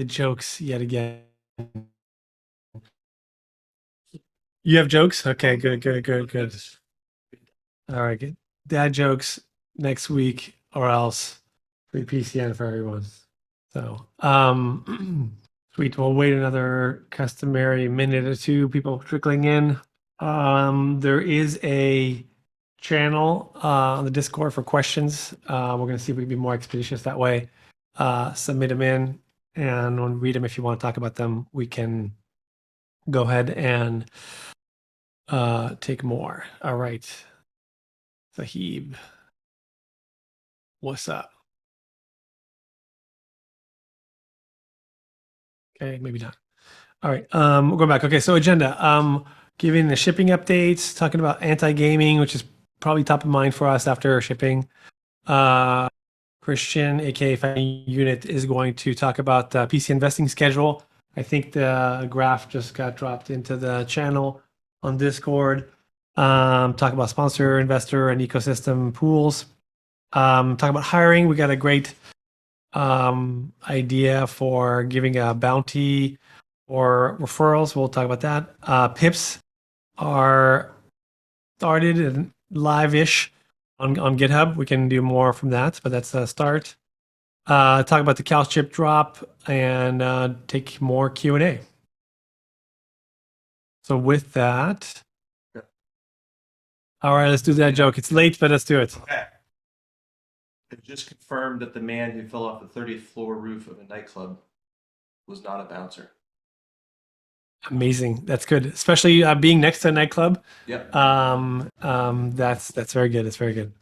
the jokes yet again. You have jokes? Okay, good. All right, good. Dad jokes next week, or else free PCN for everyone. So, sweet. We'll wait another customary minute or two. People trickling in. There is a channel on the Discord for questions. We're going to see if we can be more expeditious that way. Submit them in, and we'll read them. If you want to talk about them, we can go ahead and take more. All right. Sahib, what's up? Okay, maybe not. All right, we're going back. Okay, so agenda. Giving the shipping updates, talking about anti-gaming, which is probably top of mind for us after shipping. Christian, aka Fighting Unit, is going to talk about the PC investing schedule. I think the graph just got dropped into the channel on Discord. Talk about sponsor, investor, and ecosystem pools. Talk about hiring. We got a great idea for giving a bounty or referrals. We'll talk about that. Pips are started and live-ish on GitHub. We can do more from that, but that's a start. Talk about the cow chip drop and take more Q&A. So with that, all right, let's do that joke. It's late, but let's do it. Okay. It just confirmed that the man who fell off the 30th floor roof of a nightclub was not a bouncer. Amazing. That's good, especially being next to a nightclub. Yep. That's very good. It's very good.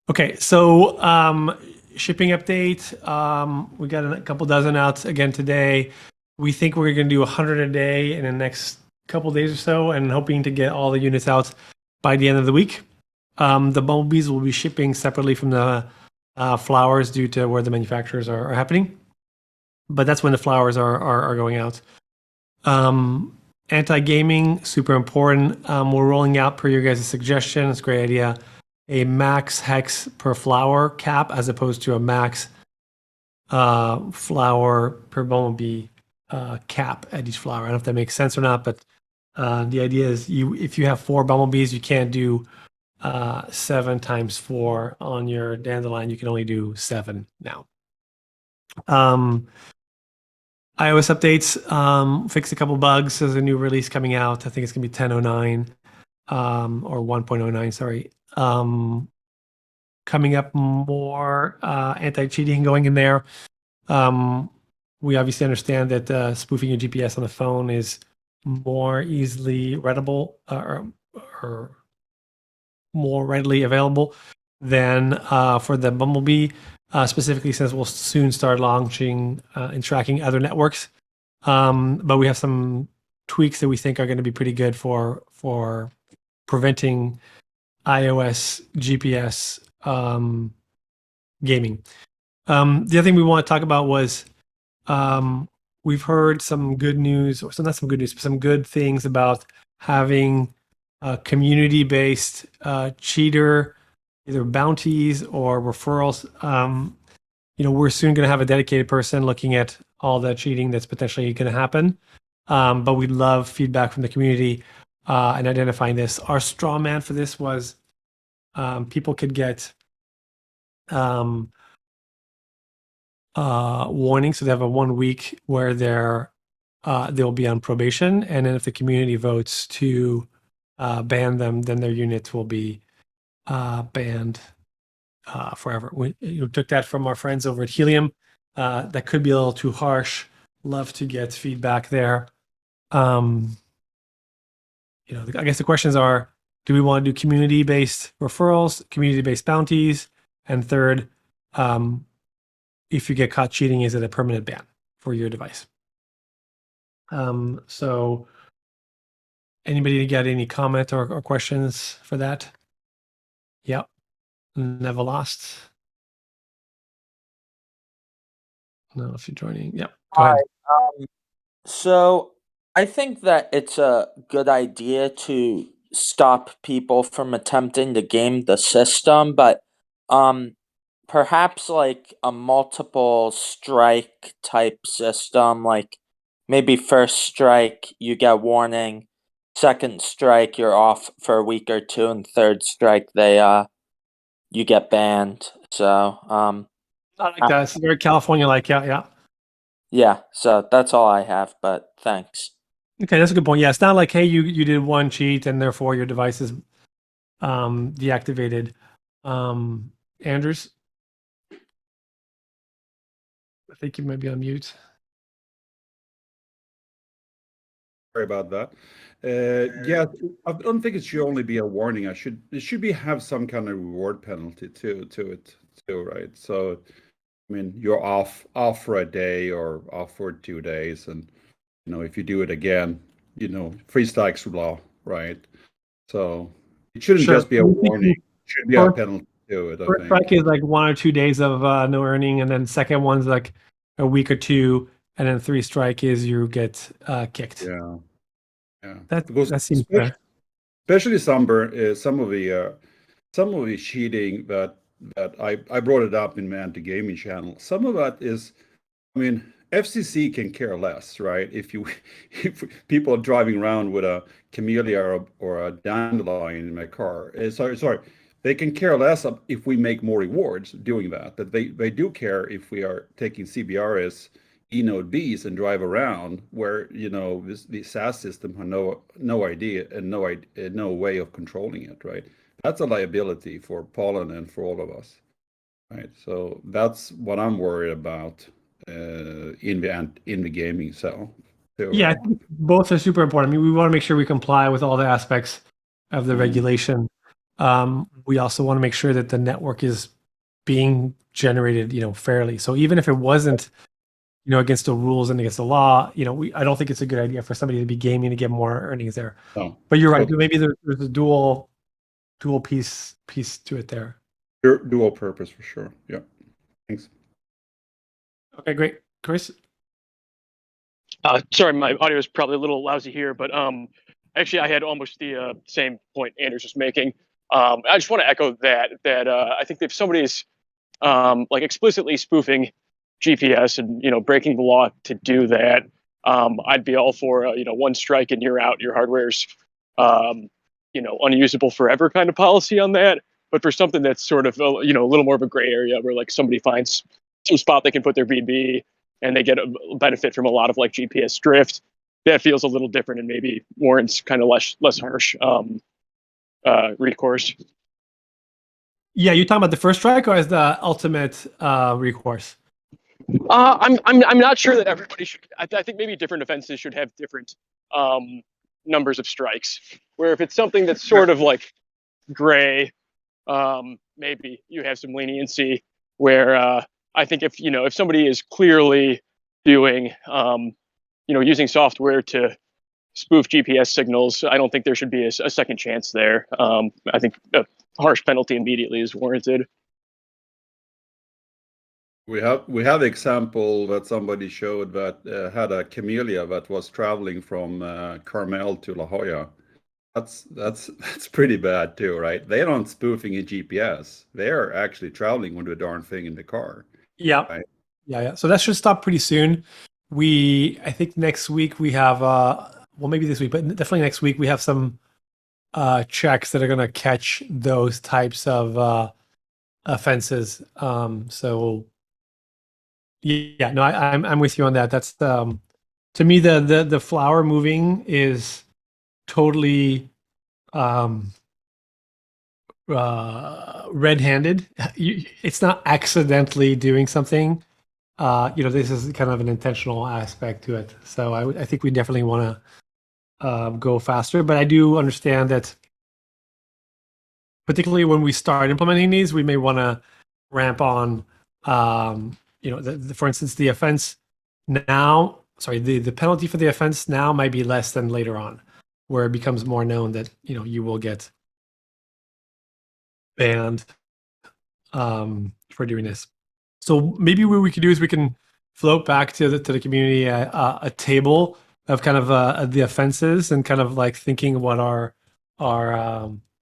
Okay, so shipping update. We got a couple dozen out again today. We think we're going to do 100 a day in the next couple days or so, and hoping to get all the units out by the end of the week. The bumblebees will be shipping separately from the flowers due to where the manufacturers are happening, but that's when the flowers are going out. Anti-gaming, super important. We're rolling out, per your guys' suggestion, it's a great idea, a max hex per flower cap as opposed to a max flower per bumblebee cap at each flower. I don't know if that makes sense or not, but the idea is if you have 4 bumblebees, you can't do 7 times 4 on your dandelion. You can only do 7 now. iOS updates, fixed a couple bugs. There's a new release coming out. I think it's going to be 10.09 or 1.09, sorry. Coming up more anti-cheating going in there. We obviously understand that spoofing your GPS on the phone is more easily readable or more readily available than for the Bumblebee, specifically since we'll soon start launching and tracking other networks. But we have some tweaks that we think are going to be pretty good for preventing iOS GPS gaming. The other thing we want to talk about was we've heard some good news, or so not some good news, but some good things about having community-based cheater, either bounties or referrals. We're soon going to have a dedicated person looking at all the cheating that's potentially going to happen. But we'd love feedback from the community and identifying this. Our straw man for this was people could get warning, so they have a 1 week where they'll be on probation, and then if the community votes to ban them, then their units will be banned forever. We took that from our friends over at Helium. That could be a little too harsh. Love to get feedback there. I guess the questions are: do we want to do community-based referrals, community-based bounties, and third, if you get caught cheating, is it a permanent ban for your device? So anybody got any comment or questions for that? Yep. Never lost. No, if you're joining. Yep. Go ahead. So I think that it's a good idea to stop people from attempting to game the system, but perhaps like a multiple strike type system, like maybe first strike you get warning, second strike you're off for a week or two, and third strike you get banned. So I like that. It's very California like. Yeah, yeah. yeah, so that's all I have, but thanks. Okay, that's a good point. Yeah, it's not like, hey, you did one cheat and therefore your device is deactivated. Andrews, I think you might be on mute. Sorry about that. Yeah, I don't think it should only be a warning. It should be have some kind of reward penalty to it too, right? So, I mean, you're off for a day or off for 2 days, and if you do it again, three strikes law, right? So it shouldn't Sure. just be a warning. It should be a penalty to it, I First think. strike is like 1 or 2 days of no earning, and then second one's like a week or two, and then 3 strike is you get kicked. Yeah, yeah. That seems fair. Especially some of the cheating that I brought it up in my anti-gaming channel. Some of that is, I mean, FCC can care less, right? If people are driving around with a camellia or a dandelion in my car, sorry, they can care less if we make more rewards doing that. That they do care if we are taking CBRS eNode Bs and drive around where the SAS system have no idea and no way of controlling it, right? That's a liability for Pollen and for all of us, right? So that's what I'm worried about in the gaming cell. Too, Yeah, I right? think both are super important. I mean, we want to make sure we comply with all the aspects of the regulation. We also want to make sure that the network is being generated, fairly. So even if it wasn't, against the rules and against the law, I don't think it's a good idea for somebody to be gaming to get more earnings there. No, But you're right. so Maybe there's a dual piece to it there. dual purpose for sure. Yeah. Thanks. Okay, great. Chris? Sorry, my audio is probably a little lousy here, but actually, I had almost the same point Andrew's just making. I just want to echo that I think if somebody's like explicitly spoofing GPS and breaking the law to do that, I'd be all for one strike and you're out. Your hardware's unusable forever kind of policy on that. But for something that's sort of a little more of a gray area where like somebody finds some spot they can put their BB and they get a benefit from a lot of like GPS drift, that feels a little different and maybe warrants kind of less harsh recourse. Yeah, you talking about the first strike or as the ultimate recourse? I'm not sure that everybody should. I think maybe different offenses should have different numbers of strikes. Where if it's something that's sort of like gray, maybe you have some leniency. Where I think if somebody is clearly doing using software to spoof GPS signals, I don't think there should be a second chance there. I think a harsh penalty immediately is warranted. We have example that somebody showed that had a camellia that was traveling from Carmel to La Jolla. That's pretty bad too, right? They aren't spoofing a GPS. They are actually traveling with the darn thing in the car. Yeah. Right. Yeah. So that should stop pretty soon. I think next week we have maybe this week, but definitely next week we have some checks that are going to catch those types of offenses. So yeah, no, I'm with you on that. That's to me the flower moving is totally red-handed. It's not accidentally doing something. This is kind of an intentional aspect to it. So I think we definitely want to go faster. But I do understand that, particularly when we start implementing these, we may want to ramp on. For instance, the offense now. Sorry, the penalty for the offense now might be less than later on, where it becomes more known that you will get banned for doing this. So maybe what we could do is we can float back to the community a table of kind of the offenses and kind of like thinking what our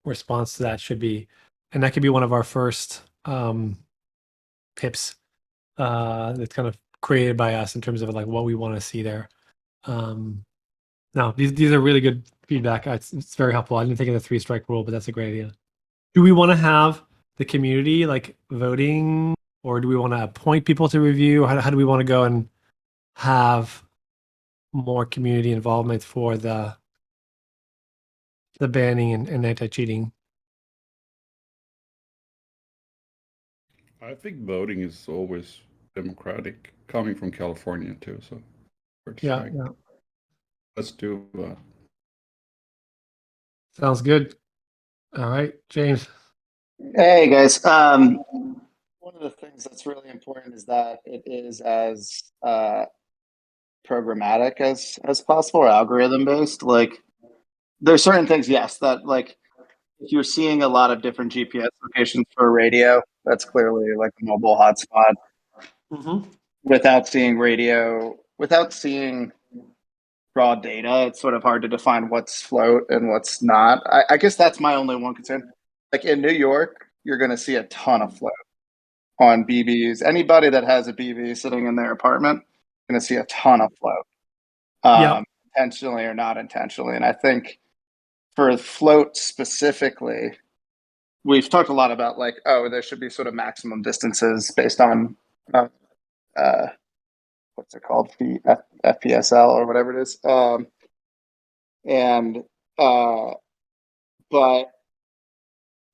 response to that should be, and that could be one of our first pips that's kind of created by us in terms of like what we want to see there. No, these are really good feedback. It's very helpful. I didn't think of the 3-strike rule, but that's a great idea. Do we want to have the community like voting, or do we want to appoint people to review? How do we want to go and have more community involvement for the banning and anti-cheating? I think voting is always democratic, coming from California too. So, first Yeah, strike. yeah. Let's do that. Sounds good. All right, James. Hey guys. One of the things that's really important is that it is as programmatic as possible, or algorithm based. Like there's certain things, yes, that like if you're seeing a lot of different GPS locations for radio, that's clearly like a mobile hotspot. Mm-hmm. Without seeing radio, without seeing raw data, it's sort of hard to define what's float and what's not. I guess that's my only one concern. Like in New York, you're going to see a ton of float on BBs. Anybody that has a BB sitting in their apartment is going to see a ton of float, Yeah. intentionally or not intentionally. And I think for float specifically, we've talked a lot about like, oh, there should be sort of maximum distances based on what's it called, the FPSL or whatever it is, but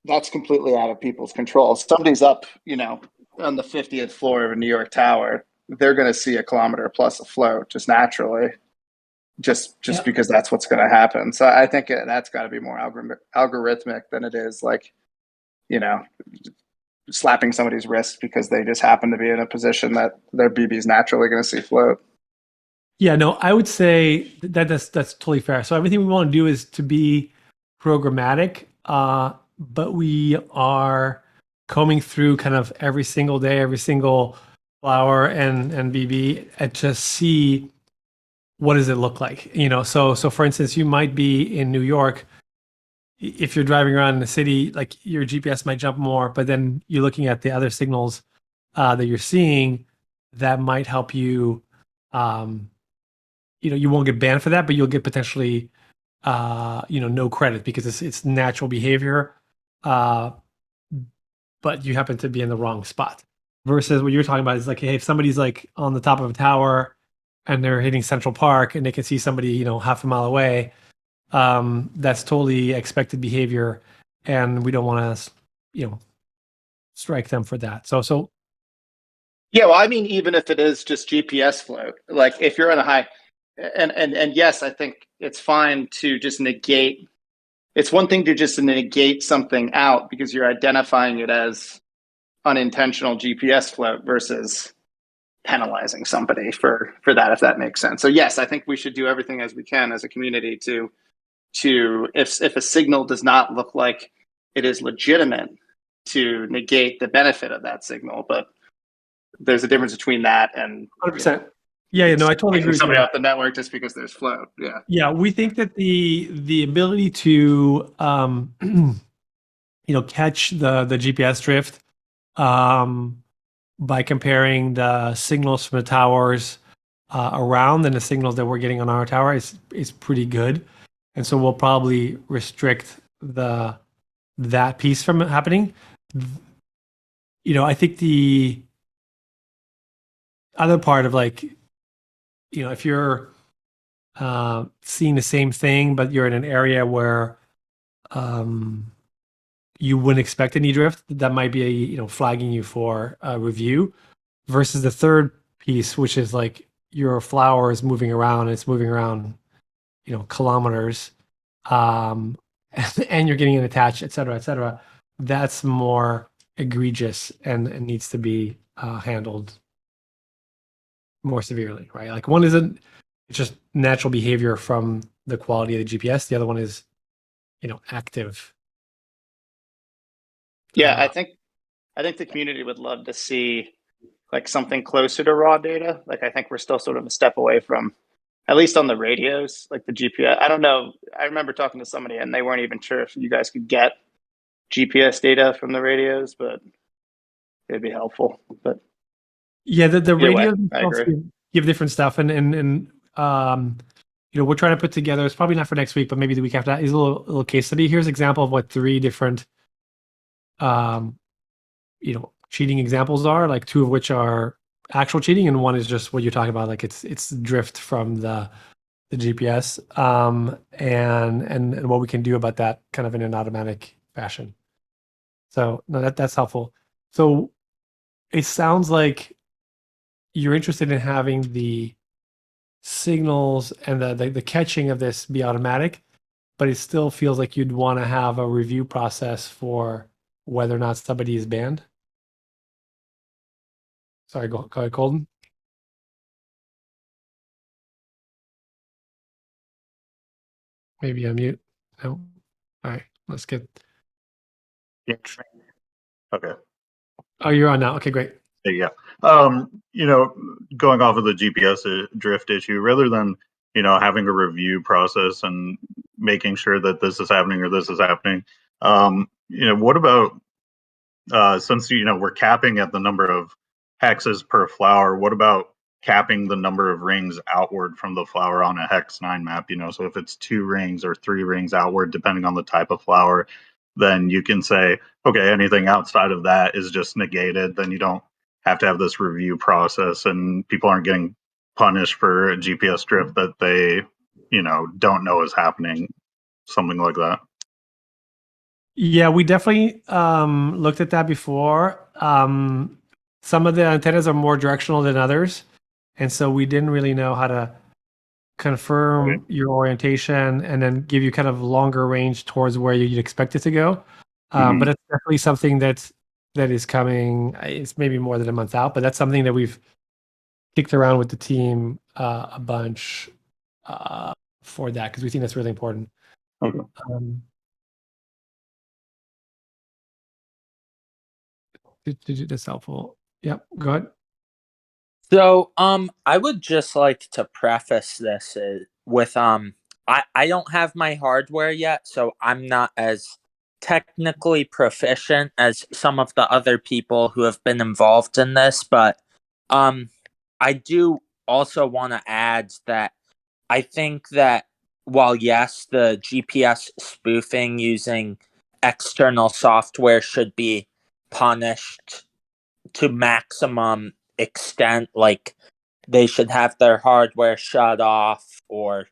that's completely out of people's control. If somebody's up, on the 50th floor of a New York tower, they're going to see a kilometer plus of float just naturally, just because that's what's going to happen. So I think that's got to be more algorithmic than it is like, slapping somebody's wrist because they just happen to be in a position that their BB is naturally going to see float. Yeah, no, I would say that's totally fair. So everything we want to do is to be programmatic, but we are combing through kind of every single day, every single flower and BB, and to see what does it look like. So for instance, you might be in New York. If you're driving around in the city, like your GPS might jump more, but then you're looking at the other signals that you're seeing that might help you. You won't get banned for that, but you'll get potentially, no credit because it's natural behavior, but you happen to be in the wrong spot. Versus what you're talking about is like, hey, if somebody's like on the top of a tower and they're hitting Central Park and they can see somebody, half a mile away, that's totally expected behavior, and we don't want to, strike them for that. So. Yeah, well, I mean, even if it is just GPS float, like if you're in a high, and yes, I think it's fine to just negate. It's one thing to just negate something out because you're identifying it as unintentional GPS float versus penalizing somebody for that, if that makes sense. So yes, I think we should do everything as we can as a community to if a signal does not look like it is legitimate, to negate the benefit of that signal. But there's a difference between that and 100%. Yeah, no, I totally agree with somebody you. off the network just because there's float. Yeah. Yeah, we think that the ability to catch the GPS drift by comparing the signals from the towers around and the signals that we're getting on our tower is pretty good, and so we'll probably restrict that piece from happening. I think the other part of like, if you're seeing the same thing, but you're in an area where you wouldn't expect any drift, that might be flagging you for a review. Versus the third piece, which is like your flower is moving around, it's moving around, kilometers, and you're getting it attached, et cetera. That's more egregious and needs to be handled more severely, right? Like one isn't, it's just natural behavior from the quality of the GPS. The other one is, active. Yeah, I think the community would love to see like something closer to raw data. Like I think we're still sort of a step away from, at least on the radios, like the GPS. I don't know. I remember talking to somebody and they weren't even sure if you guys could get GPS data from the radios, but they'd be helpful. But Yeah, the Either way, radios I themselves agree. give different stuff, and we're trying to put together. It's probably not for next week, but maybe the week after that is a little case study. Here's an example of what 3 different cheating examples are, like 2 of which are actual cheating, and 1 is just what you're talking about, like it's drift from the GPS, and what we can do about that kind of in an automatic fashion. So no, that's helpful. So it sounds like you're interested in having the signals and the catching of this be automatic, but it still feels like you'd want to have a review process for whether or not somebody is banned. Sorry, go ahead, Colton. Maybe unmute. No. All right, let's get. Yeah. Okay. Oh, you're on now. Okay, great. Yeah. Going off of the GPS drift issue, rather than, having a review process and making sure that this is happening or this is happening, what about, since, we're capping at the number of hexes per flower, what about capping the number of rings outward from the flower on a hex 9 map? So if it's 2 rings or 3 rings outward, depending on the type of flower, then you can say, okay, anything outside of that is just negated. Then you don't have to have this review process, and people aren't getting punished for a GPS drift that they, don't know is happening, something like that. Yeah, we definitely looked at that before. Some of the antennas are more directional than others, and so we didn't really know how to confirm your orientation and then give you kind of longer range towards where you'd expect it to go. But it's definitely something that is coming. It's maybe more than a month out, but that's something that we've kicked around with the team a bunch for that, because we think that's really important. Okay. That's helpful. Yep, go ahead. So, I would just like to preface this with I don't have my hardware yet, so I'm not as technically proficient as some of the other people who have been involved in this, but I do also want to add that I think that while yes, the GPS spoofing using external software should be punished to maximum extent, like they should have their hardware shut off or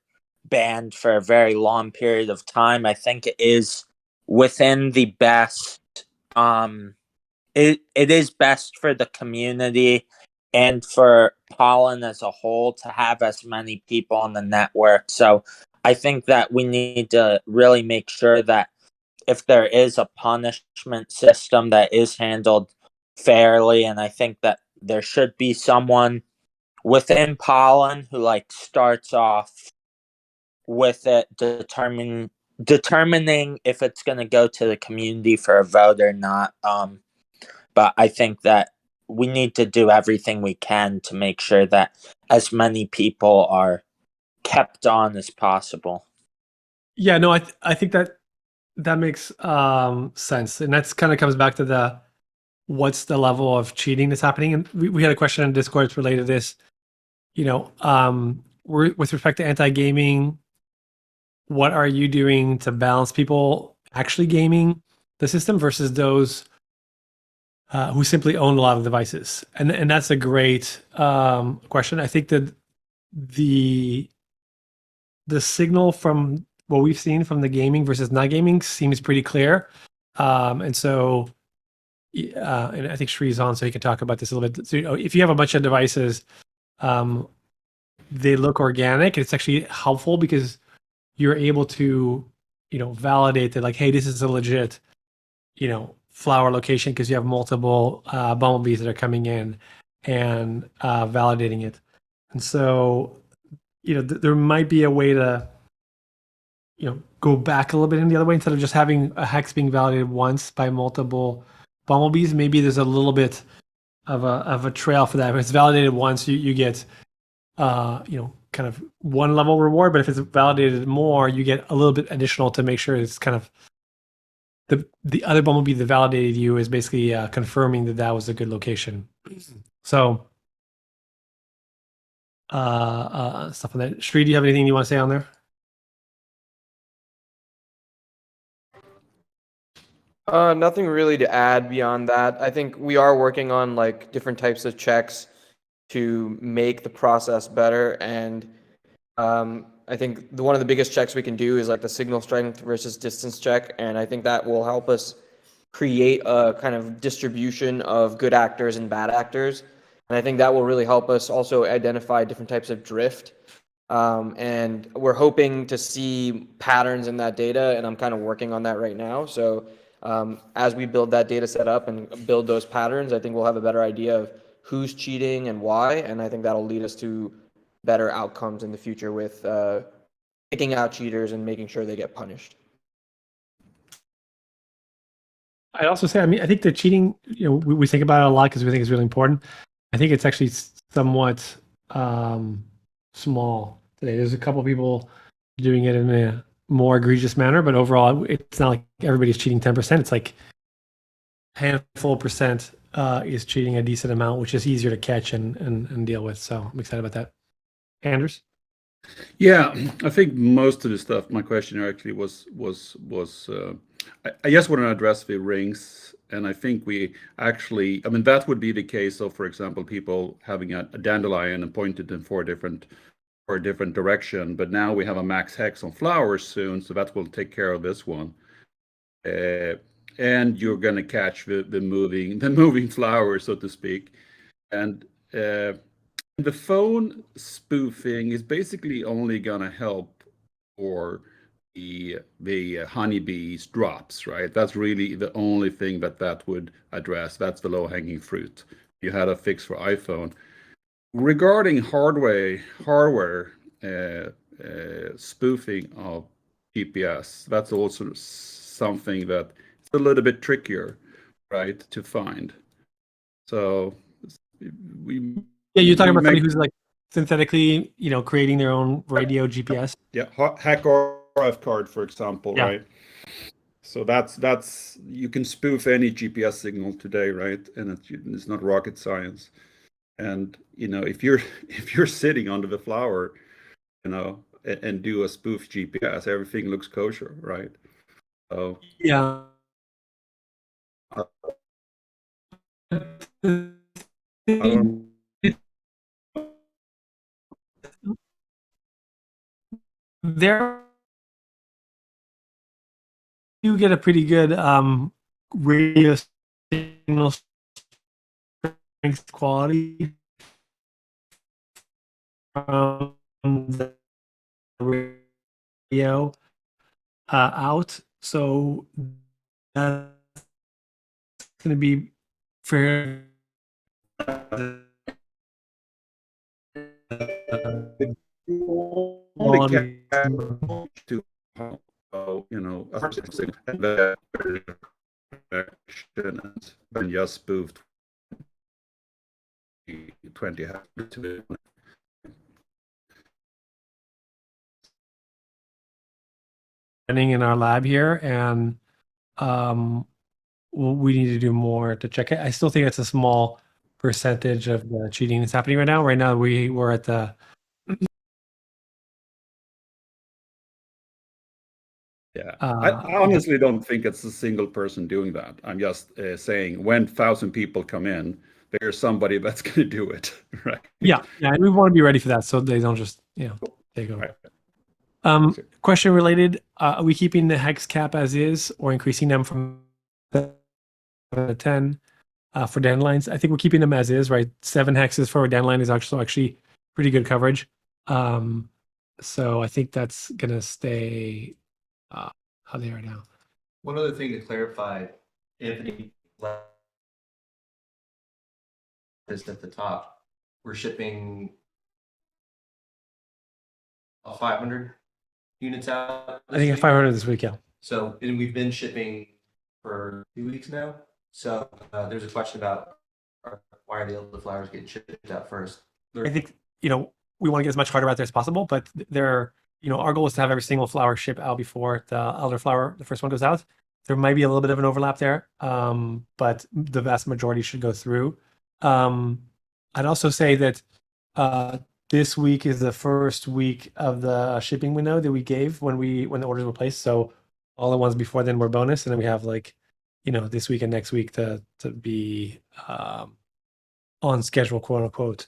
banned for a very long period of time. I think it is within the best it is best for the community and for Pollen as a whole to have as many people on the network. So I think that we need to really make sure that if there is a punishment system that is handled fairly, and I think that there should be someone within Pollen who like starts off with it determining if it's going to go to the community for a vote or not. But I think that we need to do everything we can to make sure that as many people are kept on as possible. Yeah, no, I think that makes sense, and that's kind of comes back to the what's the level of cheating that's happening. And we had a question in Discord related to this. With respect to anti-gaming, what are you doing to balance people actually gaming the system versus those who simply own a lot of devices? And that's a great question. I think that the signal from what we've seen from the gaming versus not gaming seems pretty clear. And so, and I think Shree's on, so he can talk about this a little bit. So, if you have a bunch of devices, they look organic. It's actually helpful because you're able to, validate that, like, hey, this is a legit, flower location, because you have multiple bumblebees that are coming in and validating it. And so, there might be a way to, go back a little bit in the other way, instead of just having a hex being validated once by multiple bumblebees. Maybe there's a little bit of a trail for that. If it's validated once, you get, kind of one level reward, but if it's validated more, you get a little bit additional to make sure it's kind of the other bumblebee that validated you is basically confirming that that was a good location. So stuff on that. Sri, do you have anything you want to say on there? Nothing really to add beyond that. I think we are working on like different types of checks to make the process better, and I think one of the biggest checks we can do is like the signal strength versus distance check, and I think that will help us create a kind of distribution of good actors and bad actors, and I think that will really help us also identify different types of drift. And we're hoping to see patterns in that data, and I'm kind of working on that right now. So as we build that data set up and build those patterns, I think we'll have a better idea of who's cheating and why, and I think that'll lead us to better outcomes in the future with picking out cheaters and making sure they get punished. I'd also say, I mean, I think the cheating, we think about it a lot because we think it's really important. I think it's actually somewhat small today. There's a couple people doing it in a more egregious manner, but overall, it's not like everybody's cheating 10%. It's like a handful of percent is cheating a decent amount, which is easier to catch and deal with. So I'm excited about that. Anders? Yeah, I think most of the stuff. My question actually was I just want to address the rings, and I think we actually. I mean, that would be the case of, for example, people having a dandelion and pointed in for a different direction. But now we have a max hex on flowers soon, so that will take care of this one. And you're going to catch the moving flowers, so to speak, and. The phone spoofing is basically only gonna help for the honeybees drops, right? That's really the only thing that would address. That's the low-hanging fruit. You had a fix for iPhone. Regarding hardware spoofing of GPS, that's also something that it's a little bit trickier, right, to find. So Yeah, you're talking about somebody who's like synthetically, creating their own radio GPS. Yeah, hack RF card, for example, Yeah. right? So that's you can spoof any GPS signal today, right? And it's not rocket science. And if you're sitting under the flower, and do a spoof GPS, everything looks kosher, right? So Yeah. There you get a pretty good radio signal strength quality from the radio out, so that's going to be fair. only to and just spoofed 20 to running in our lab here, and we need to do more to check it. I still think it's a small percentage of the cheating that's happening right now. Right now, we're at the Yeah, I honestly don't think it's a single person doing that. I'm just saying when 1,000 people come in, there's somebody that's going to do it, right? Yeah, and we want to be ready for that, so they don't just take over. Right. Question related: are we keeping the hex cap as is, or increasing them from 7 to 10 for dandelions? I think we're keeping them as is, right? 7 hexes for a dandelion is actually pretty good coverage. So I think that's gonna stay how they are now. One other thing to clarify, Anthony, is at the top. We're shipping 500 units out. I think 500 this week, yeah. So, and we've been shipping for 2 weeks now. So there's a question about why are the other flowers getting shipped out first? I think we want to get as much hardware out there as possible, but our goal is to have every single flower ship out before the elder flower, the first one, goes out. there might be a little bit of an overlap there, but the vast majority should go through. I'd also say that this week is the first week of the shipping window that we gave when the orders were placed. So all the ones before then were bonus, and then we have like, this week and next week to be on schedule, quote unquote.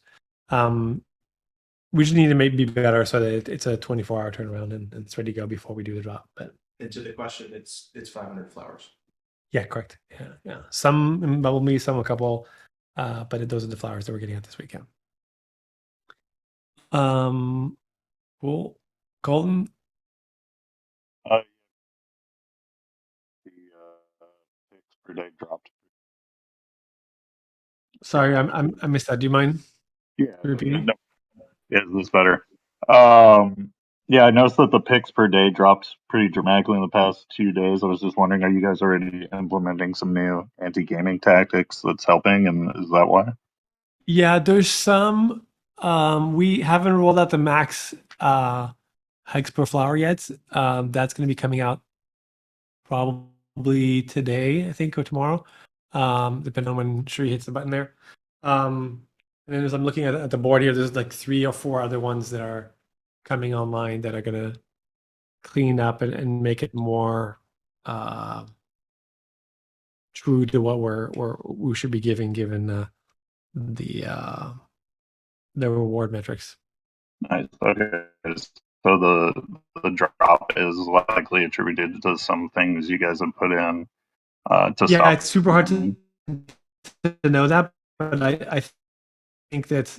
We just need to maybe be better so that it's a 24-hour turnaround and it's ready to go before we do the drop. But And to the question, it's 500 flowers. yeah, correct. Yeah. Some in bumblebee, some a couple, but those are the flowers that we're getting out this weekend. Cool. Colton. The picks per day dropped. Sorry, I missed that. Do you mind Yeah. repeating? No, is this better? Yeah, I noticed that the picks per day dropped pretty dramatically in the past 2 days. I was just wondering, are you guys already implementing some new anti-gaming tactics that's helping, and is that why? Yeah, there's some. We haven't rolled out the max hikes per flower yet. That's going to be coming out probably today, I think, or tomorrow, depending on when Sri hits the button there. And then as I'm looking at the board here, there's like 3 or 4 other ones that are coming online that are going to clean up and make it more true to what we should be giving, given the reward metrics. Nice. Okay. So the drop is likely attributed to some things you guys have put in to Yeah, stop. it's super hard to know that, but I think that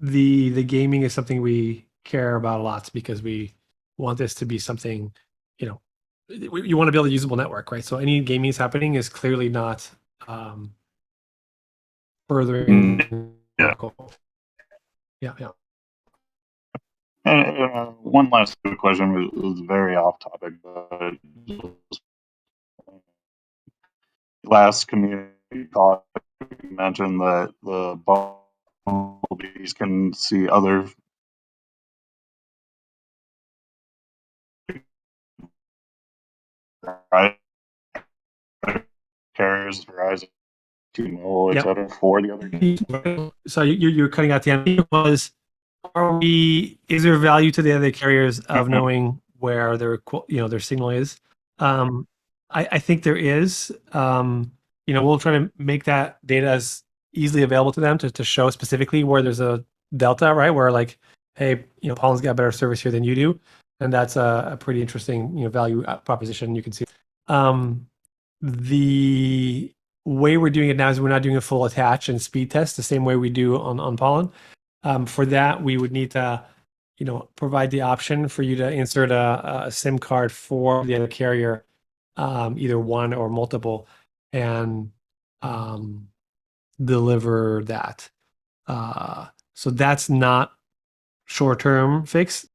the gaming is something we care about a lot because we want this to be something, you want to build a usable network, right? So any gaming is happening is clearly not furthering Yeah. our goal. Yeah. And one last quick question was very off topic, but last community talk you mentioned that the bumblebees can see other carriers, Verizon, T-Mobile, Yep. etc. for the other carriers. So you're cutting out the end. Is there value to the other carriers of knowing where their signal is? I think there is. We'll try to make that data as easily available to them to show specifically where there's a delta, right? Where like, hey, Pollen's got better service here than you do, and that's a pretty interesting value proposition you can see. The way we're doing it now is we're not doing a full attach and speed test the same way we do on Pollen. For that, we would need to, provide the option for you to insert a SIM card for the other carrier, either one or multiple, and deliver that. So that's not short-term fix.